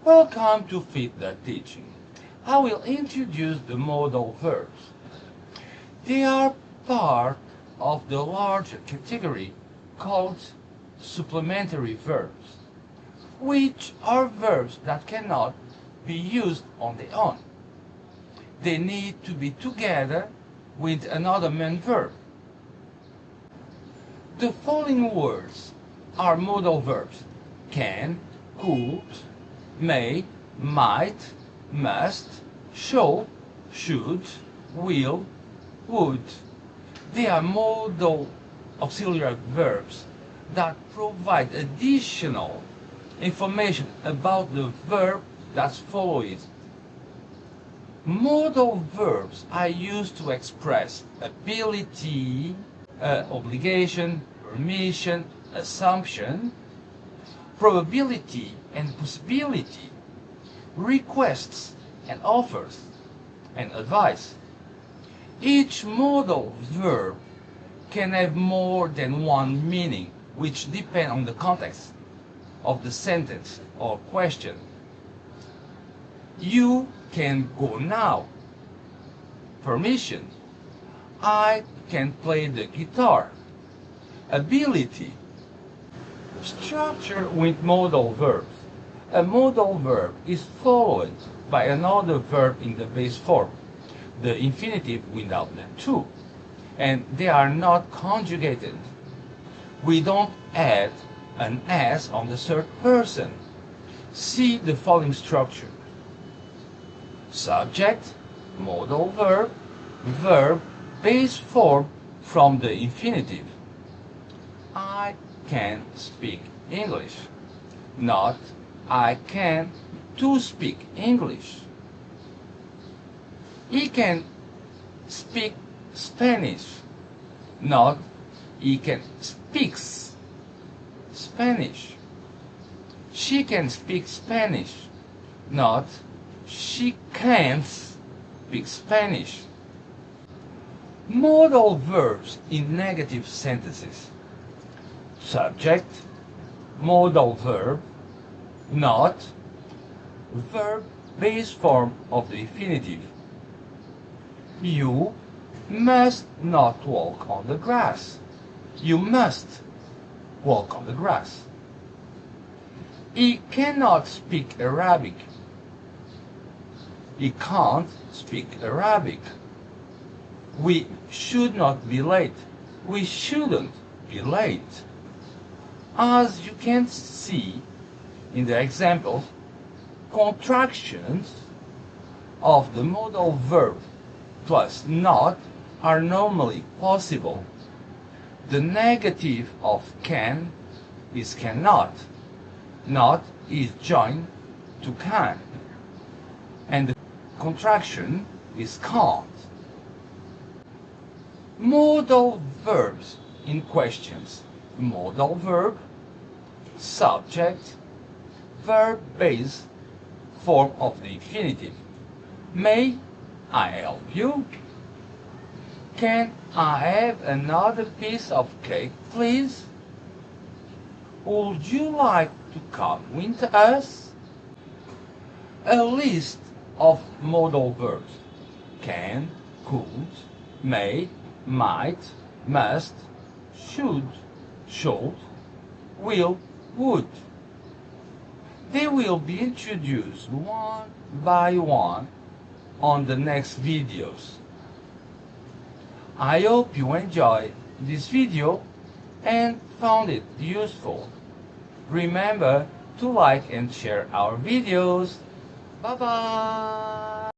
Welcome to FEET.Teaching. I will introduce the modal verbs. They are part of the larger category called supplementary verbs, which are verbs that cannot be used on their own. They need to be together with another main verb. The following words are modal verbs: can, could, may, might, must, shall, should, will, would. They are modal auxiliary verbs that provide additional information about the verb that follows it. Modal verbs are used to express ability, obligation, permission, assumption, probability and possibility, requests and offers, and advice. Each modal verb can have more than one meaning, which depend on the context of the sentence or question. You can go now. Permission. I can play the guitar. Ability. Structure with modal verbs. A modal verb is followed by another verb in the base form, the infinitive without the to, and they are not conjugated. We don't add an s on the third person. See the following structure: subject, modal verb, verb, base form from the infinitive. I can speak English, not I can to speak English. He can speak Spanish, not he can speaks Spanish. She can speak Spanish, not she can't speak Spanish. Modal verbs in negative sentences. Subject, modal verb, not, verb base form of the infinitive. You must not walk on the grass. You must walk on the grass. He cannot speak Arabic. He can't speak Arabic. We should not be late. We shouldn't be late. As you can see in the examples, contractions of the modal verb plus not are normally possible. The negative of can is cannot. Not is joined to can. And the contraction is can't. Modal verbs in questions. Modal verb, subject, verb base form of the infinitive. May I help you? Can I have another piece of cake, please? Would you like to come with us? A list of modal verbs: can, could, may, might, must, should, should, will, would. They will be introduced one by one on the next videos. I hope you enjoyed this video and found it useful. Remember to like and share our videos. Bye bye!